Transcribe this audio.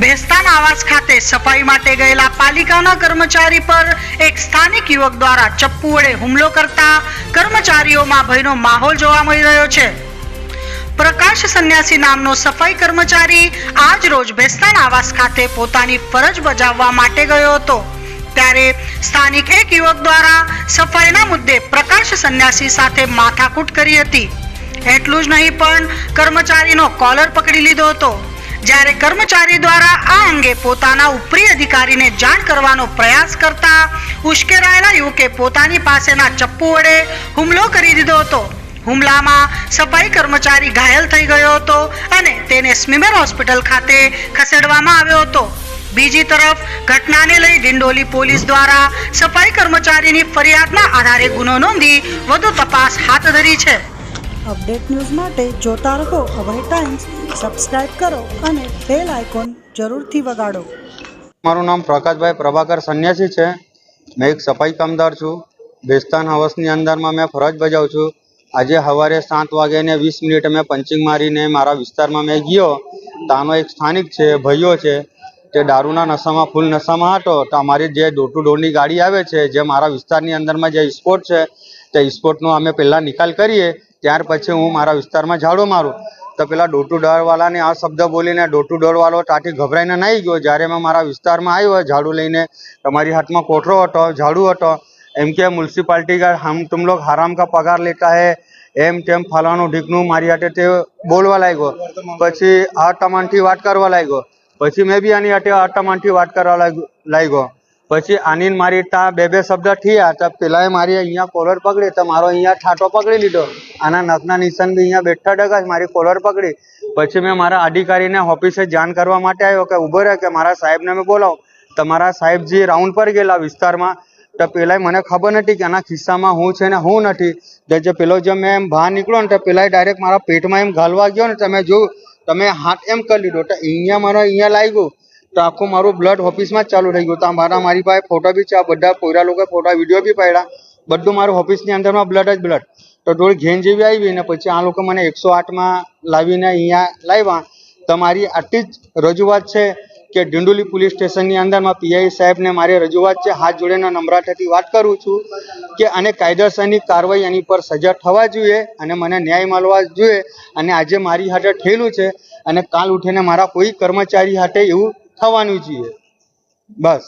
ભેસ્તાન આવાસ ખાતે સફાઈ માટે ગયેલા પાલિકાના કર્મચારી પર એક સ્થાનિક યુવક દ્વારા ચપ્પુ વડે હુમલો કરતા કર્મચારીઓમાં ભયનો માહોલ જોવા મળી રહ્યો છે। પ્રકાશ સન્યાસી નામનો સફાઈ કર્મચારી આજ રોજ ભેસ્તાન આવાસ ખાતે પોતાની ફરજ બજાવવા માટે ગયો હતો, ત્યારે સ્થાનિક એક યુવક દ્વારા સફાઈના મુદ્દે પ્રકાશ સન્યાસી સાથે માથાકૂટ કરી હતી। એટલું જ નહીં પણ કર્મચારીનો કોલર પકડી લીધો હતો, જ્યારે કર્મચારી દ્વારા આ અંગે પોતાના ઉપરી અધિકારીને જાણ કરવાનો પ્રયાસ કરતા ઉશ્કેરાયેલા યુવકે પોતાની પાસેના ચપ્પુ વડે હુમલો કરી દીધો હતો। હુમલામાં સફાઈ કર્મચારી ઘાયલ થઈ ગયો હતો અને તેને સ્મીમેર હોસ્પિટલ ખાતે ખસેડવામાં આવ્યો હતો। બીજી તરફ ઘટનાને લઈ ડિંડોલી પોલીસ દ્વારા સફાઈ કર્મચારીની ફરિયાદના આધારે ગુનો નોંધી વધુ તપાસ હાથ ધરી છે। અપડેટ ન્યૂઝ માટે જોતા રહો અભય ટાઈમ્સ, સબસ્ક્રાઇબ કરો અને બેલ આઇકોન જરૂરથી વગાડો। મારું નામ પ્રકાશભાઈ પ્રભાકર સન્યાસી છે। મેં એક સફાઈ કામદાર છું। ભેસ્તાન હાઉસની અંદરમાં મેં ફરજ બજાવું છું। આજે સવારે 7 વાગ્યાને 20 મિનિટે મેં પંચિંગ મારીને મારા વિસ્તારમાં મેં ગયો, ત્યાંનો એક સ્થાનિક છે, ભાઈઓ છે, તે દારૂના નશામાં ફૂલ નશામાં હતો। તો અમારી જે ડોર ટુ ડોરની ગાડી આવે છે, જે મારા વિસ્તારની અંદરમાં જે સ્પોટ છે, તે સ્પોટનો અમે પહેલાં નિકાલ કરીએ, ત્યાર પછી હું મારા વિસ્તારમાં ઝાડુ મારું તો પેલા ડોર ટુ ડોરવાળાને આ શબ્દ બોલીને ડોર ટુ ડોરવાળો ત્યાંથી ગભરાઈને નાહી ગયો। જ્યારે મેં મારા વિસ્તારમાં આવ્યો ઝાડુ લઈને, તમારી હાથમાં કોટરો હતો, ઝાડુ હતો, એમ કે म्यूनसिपालिटी का हम तुम लोग हराम का पगार लेता है, એમ તેમ ફલાણું ઢીકનું મારી હાથે તે બોલવા લાગ્યો। પછી આ ટમાનથી વાત કરવા લાગ્યો। પછી મેં બી આની હાથે આ ટમાનથી વાત કરવા લાગ્યો। પછી આની મારી ત્યાં બે શબ્દ થયા તો પેલાએ મારી અહીંયા કોલર પકડી તો મારો અહીંયા ઠાટો પકડી લીધો। આના નખના નિશાન બી અહીંયા બેઠા ટકા મારી કોલર પકડી। પછી મેં મારા અધિકારીને ઓફિસે જાણ કરવા માટે આવ્યો કે ઊભો રહે કે મારા સાહેબને મેં બોલાવું। તો મારા સાહેબજી રાઉન્ડ પર ગયેલા વિસ્તારમાં, તો પેલા મને ખબર નથી કે આના ખિસ્સામાં હું છે ને હું નથી। તો જે પેલો જે મેં બહાર નીકળ્યો ને તો પેલા ડાયરેક્ટ મારા પેટમાં એમ ઘાલવા ગયો ને, તમે જોયું તમે હાથ એમ કરી લીધો તો અહીંયા મારા અહીંયા લાગ્યું તો આખું મારું બ્લડ ઓફિસમાં જ ચાલુ થઈ ગયું। તો મારી પાસે ફોટો બી છે, આ બધા પોયરા લોકો ફોટા વિડીયો બી પાડ્યા, બધું મારું ઓફિસની અંદરમાં બ્લડ જ બ્લડ। તો થોડી ઘેન જેવી આવી ને પછી આ લોકો મને 108માં લાવીને અહીંયા લાવ્યા। તો મારી આટલી જ રજૂઆત છે કે ડિંડોલી પોલીસ સ્ટેશનની અંદરમાં પીઆઈ સાહેબને મારી રજૂઆત છે, હાથ જોડીને નમ્રતાથી વાત કરું છું કે આને કાયદેસરની કાર્યવાહી એની પર સજા થવા જોઈએ અને મને ન્યાય મળવા જોઈએ। અને આજે મારી હાથે થયેલું છે અને કાલ ઉઠીને મારા કોઈ કર્મચારી હાથે એવું થવાનું જોઈએ, બસ।